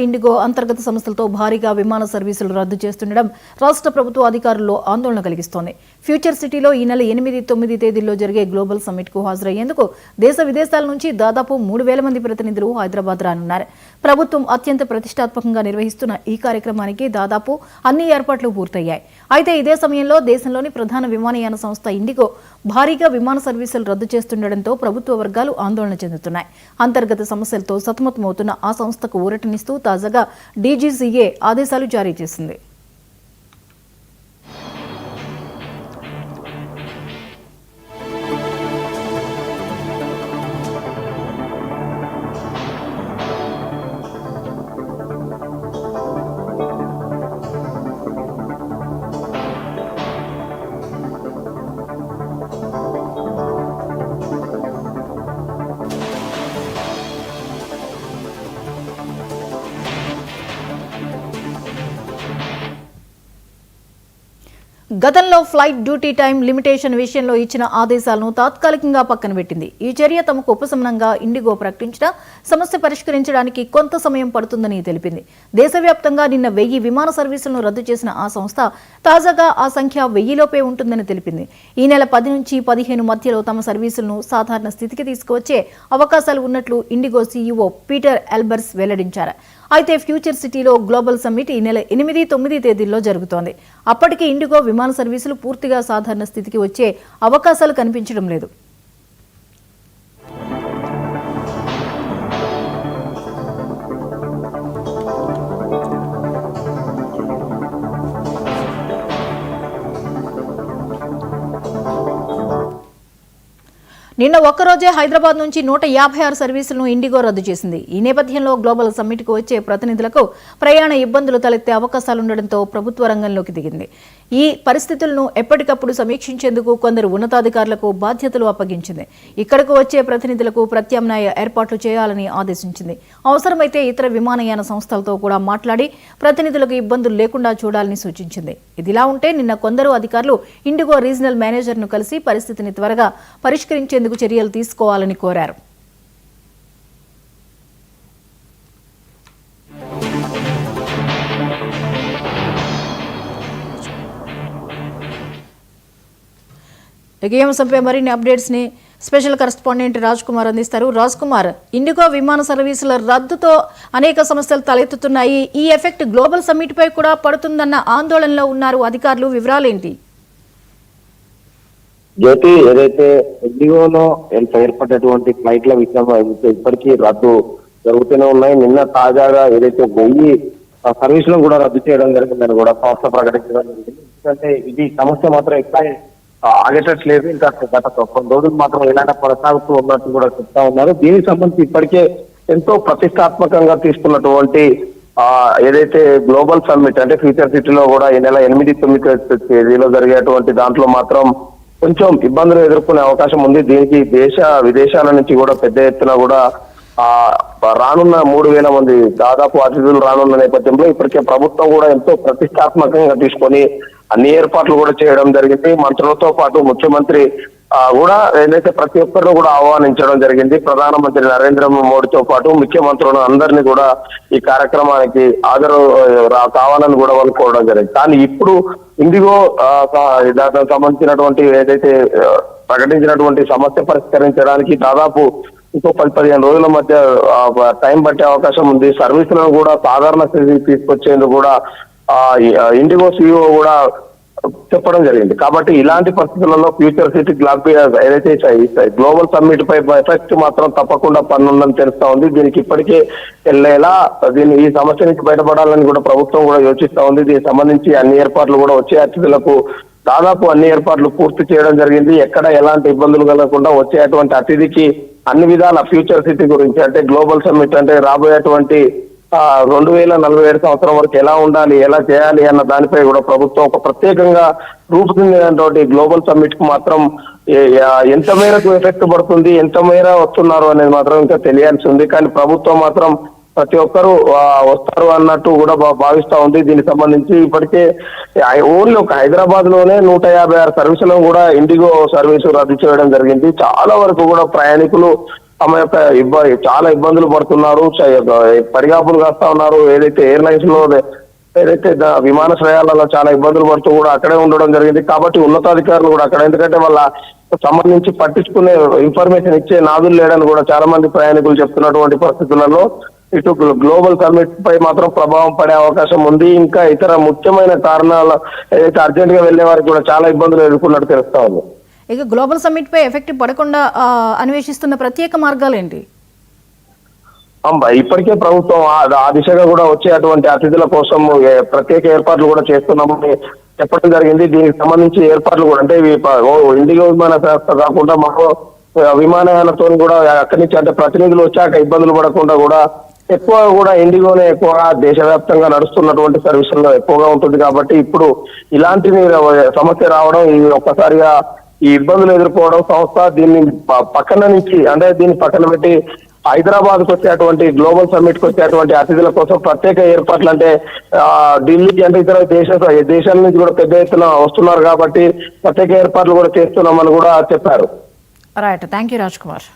IndiGo అంతర్గత సంస్థలతో భారీగా విమాన సర్వీసులు రద్దు చేస్తుండడం రాష్ట్ర ప్రభుత్వ అధికారుల్లో ఆందోళన కలిగిస్తోంది. ఫ్యూచర్ సిటీలో ఈ నెల 8, 9 తేదీల్లో జరిగే గ్లోబల్ సమ్మిట్ కు హాజరయ్యేందుకు దేశ విదేశాల నుంచి దాదాపు 3,000 మంది ప్రతినిధులు హైదరాబాద్ రానున్నారు. ప్రభుత్వం అత్యంత ప్రతిష్టాత్మకంగా నిర్వహిస్తున్న ఈ కార్యక్రమానికి దాదాపు అన్ని ఏర్పాట్లు పూర్తయ్యాయి. అయితే ఇదే సమయంలో దేశంలోని ప్రధాన విమానయాన సంస్థ ఇండిగో భారీగా విమాన సర్వీసులు రద్దు చేస్తుండటంతో ప్రభుత్వ వర్గాలు ఆందోళన చెందుతున్నాయి. అంతర్గత సమస్యలతో సతమతమవుతున్న ఆ సంస్థకు ఊరటనిస్తూ తాజాగా డీజీసీఏ ఆదేశాలు జారీ చేసింది. గతంలో ఫ్లైట్ డ్యూటీ టైం లిమిటేషన్ విషయంలో ఇచ్చిన ఆదేశాలను తాత్కాలికంగా పక్కన పెట్టింది. ఈ చర్య తమకు ఉపశమనంగా ఇండిగో ప్రకటించిన సమస్య పరిష్కరించడానికి కొంత సమయం పడుతుందని తెలిపింది. దేశవ్యాప్తంగా నిన్న 1000 విమాన సర్వీసులను రద్దు చేసిన ఆ సంస్థ తాజాగా ఆ సంఖ్య 1000లోపే ఉంటుందని తెలిపింది. ఈ నెల 10 నుంచి 15 మధ్యలో తమ సర్వీసులను సాధారణ స్థితికి తీసుకువచ్చే అవకాశాలు ఉన్నట్లు ఇండిగో సీఈఓ పీటర్ ఎల్బర్స్ వెల్లడించారు. అయితే ఫ్యూచర్ సిటీలో గ్లోబల్ సమ్మిట్ ఈ నెల 8, 9 తేదీల్లో జరుగుతోంది. అప్పటికి ఇండిగో విమాన సర్వీసులు పూర్తిగా సాధారణ స్థితికి వచ్చే అవకాశాలు కనిపించడం లేదు. నిన్న ఒక్కరోజే హైదరాబాద్ నుంచి 156 సర్వీసులను ఇండిగో రద్దు చేసింది. ఈ నేపథ్యంలో గ్లోబల్ సమ్మిట్కు వచ్చే ప్రతినిధులకు ప్రయాణ ఇబ్బందులు తలెత్తే అవకాశాలుండటంతో ప్రభుత్వ రంగంలోకి దిగింది. ఈ పరిస్థితులను ఎప్పటికప్పుడు సమీక్షించేందుకు కొందరు ఉన్నతాధికారులకు బాధ్యతలు అప్పగించింది. ఇక్కడకు వచ్చే ప్రతినిధులకు ప్రత్యామ్నాయ ఏర్పాట్లు చేయాలని ఆదేశించింది. అవసరమైతే ఇతర విమానయాన సంస్థలతో కూడా మాట్లాడి ప్రతినిధులకు ఇబ్బందులు లేకుండా చూడాలని సూచించింది. ఇదిలా ఉంటే నిన్న కొందరు అధికారులు ఇండిగో రీజనల్ మేనేజర్ను కలిసి పరిస్థితిని త్వరగా పరిష్కరించేందుకు చర్యలు తీసుకోవాలని కోరారు. ఈ అంశంపై మరిన్ని అప్డేట్స్ ని స్పెషల్ కరెస్పాండెంట్ రాజ్ కుమార్ అందిస్తారు. రాజ్ కుమార్, ఇండిగో విమాన సర్వీసుల రద్దుతో అనేక సమస్యలు తలెత్తుతున్నాయి. ఈ ఎఫెక్ట్ గ్లోబల్ సమ్మిట్ పై కూడా పడుతుందన్న ఆందోళనలో ఉన్నారు అధికారులు. వివరాలేంటి? జ్యోతి, ఏదైతే ఇండిగోలో ఏర్పడేటువంటి ఫ్లైట్ల విషయం ఇప్పటికీ రద్దు జరుగుతూనే ఉన్నాయి. నిన్న తాజాగా ఏదైతే 1000 సర్వీసులను కూడా రద్దు చేయడం జరిగిందని కూడా సంస్థ ప్రకటించడం జరిగింది. ఎందుకంటే ఇది సమస్య మాత్రం ఎక్కడ ఆగేటట్లేదు. ఇంకా గత కొన్ని రోజులు మాత్రం ఇలానే కొనసాగుతూ ఉన్నట్టు కూడా చెప్తా ఉన్నారు. దీనికి సంబంధించి ఇప్పటికే ఎంతో ప్రతిష్టాత్మకంగా తీసుకున్నటువంటి ఏదైతే గ్లోబల్ సమ్మిట్ అంటే ఫ్యూచర్ సిటీలో కూడా ఈ నెల 8, 9 తేదీలో జరిగేటువంటి దాంట్లో మాత్రం కొంచెం ఇబ్బందులు ఎదుర్కొనే అవకాశం ఉంది. దీనికి విదేశాల నుంచి కూడా పెద్ద ఎత్తున కూడా రానున్న 3,000 మంది దాదాపు అతిథులు రానున్న నేపథ్యంలో ఇప్పటికే ప్రభుత్వం కూడా ఎంతో ప్రతిష్టాత్మకంగా తీసుకొని అన్ని ఏర్పాట్లు కూడా చేయడం జరిగింది. మంత్రులతో పాటు ముఖ్యమంత్రి కూడా ఏదైతే ప్రతి ఒక్కరిని కూడా ఆహ్వానించడం జరిగింది. ప్రధానమంత్రి నరేంద్ర మోడీతో పాటు ముఖ్యమంత్రులను అందరినీ కూడా ఈ కార్యక్రమానికి హాజరు కావాలని కూడా అనుకోవడం జరిగింది. కానీ ఇప్పుడు ఇండిగో దానికి సంబంధించినటువంటి ఏదైతే ప్రకటించినటువంటి సమస్య పరిష్కరించడానికి దాదాపు ఇంకో 10-15 రోజుల మధ్య టైం పట్టే అవకాశం ఉంది. సర్వీసులను కూడా సాధారణ స్థితికి తీసుకొచ్చేందుకు కూడా ఇండిగో సీఈఓ కూడా చెప్పడం జరిగింది. కాబట్టి ఇలాంటి పరిస్థితులలో ఫ్యూచర్ సిటీ ఏదైతే గ్లోబల్ సమ్మిట్ పై ఎఫెక్ట్ మాత్రం తప్పకుండా పన్నుందని తెలుస్తా ఉంది. దీనికి ఇప్పటికే ఎలా ఈ సమస్య నుంచి బయటపడాలని కూడా ప్రభుత్వం కూడా యోచిస్తా ఉంది. దీనికి సంబంధించి అన్ని ఏర్పాట్లు కూడా వచ్చే అతిథులకు దాదాపు అన్ని ఏర్పాట్లు పూర్తి చేయడం జరిగింది. ఎక్కడ ఎలాంటి ఇబ్బందులు కలగకుండా వచ్చేటువంటి అతిథికి అన్ని విధాల ఫ్యూచర్ సిటీ గురించి అంటే గ్లోబల్ సమ్మిట్ అంటే రాబోయేటువంటి 2047 సంవత్సరం వరకు ఎలా ఉండాలి, ఎలా చేయాలి అన్న దానిపై కూడా ప్రభుత్వం ఒక ప్రత్యేకంగా రూపుదిద్దినటువంటి గ్లోబల్ సమ్మిట్ కు మాత్రం ఎంత మేరకు ఎఫెక్ట్ పడుతుంది, ఎంత మేర వస్తున్నారు అనేది మాత్రం ఇంకా తెలియాల్సి ఉంది. కానీ ప్రభుత్వం మాత్రం ప్రతి ఒక్కరూ వస్తారు అన్నట్టు కూడా భావిస్తా ఉంది. దీనికి సంబంధించి ఇప్పటికే ఓన్లీ ఒక హైదరాబాద్ లోనే 156 సర్వీసులను కూడా ఇండిగో సర్వీసు రద్దు చేయడం జరిగింది. చాలా వరకు కూడా ప్రయాణికులు తమ యొక్క చాలా ఇబ్బందులు పడుతున్నారు, పడిగాపులు కాస్తా ఉన్నారు. ఏదైతే ఎయిర్లైన్స్ లో ఏదైతే విమానాశ్రయాలలో చాలా ఇబ్బందులు పడుతూ కూడా అక్కడే ఉండడం జరిగింది. కాబట్టి ఉన్నతాధికారులు కూడా అక్కడ, ఎందుకంటే వాళ్ళ సంబంధించి పట్టించుకునే ఇన్ఫర్మేషన్ ఇచ్చే నాదులు లేడని కూడా చాలా మంది ప్రయాణికులు చెప్తున్నటువంటి పరిస్థితులలో ఇటు గ్లోబల్ సమ్మిట్ పై మాత్రం ప్రభావం పడే అవకాశం ఉంది. ఇంకా ఇతర ముఖ్యమైన కారణాలు ఏదైతే అర్జెంట్ గా వెళ్లే వారికి కూడా చాలా ఇబ్బందులు ఎదుర్కొన్నట్టు తెలుస్తా ఉంది. ఇక గ్లోబల్ సమ్మిట్ పై ఎఫెక్ట్ పడకుండా అన్వేషిస్తున్న ప్రత్యేక మార్గాలు ఏంటి? ఇప్పటికే ప్రభుత్వం ఆ దిశగా కూడా వచ్చే అటువంటి అతిథుల కోసం ప్రత్యేక ఏర్పాట్లు కూడా చేస్తున్నామని చెప్పడం జరిగింది. దీనికి సంబంధించి ఏర్పాట్లు కూడా అంటే ఇండిగో విమాన సంస్థ కాకుండా మరో విమానయాలతో కూడా అక్కడి నుంచి అంటే ప్రతినిధులు వచ్చాక ఇబ్బందులు పడకుండా కూడా ఎక్కువ కూడా ఇండిగోనే ఎక్కువగా దేశవ్యాప్తంగా నడుస్తున్నటువంటి సర్వీసుల్లో ఎక్కువగా ఉంటుంది. కాబట్టి ఇప్పుడు ఇలాంటి సమస్య రావడం, ఈ ఒక్కసారిగా ఈ ఇబ్బందులు ఎదుర్కోవడం సంస్థ దీన్ని పక్కన నుంచి అంటే దీన్ని పక్కన పెట్టి హైదరాబాద్ కు వచ్చేటువంటి గ్లోబల్ సమ్మిట్ కు వచ్చేటువంటి అతిథుల కోసం ప్రత్యేక ఏర్పాట్లు అంటే ఢిల్లీకి అంటే ఇతర దేశాల నుంచి కూడా పెద్ద ఎత్తున వస్తున్నారు కాబట్టి ప్రత్యేక ఏర్పాట్లు కూడా చేస్తున్నామని కూడా చెప్పారు. Right, thank you Raj Kumar.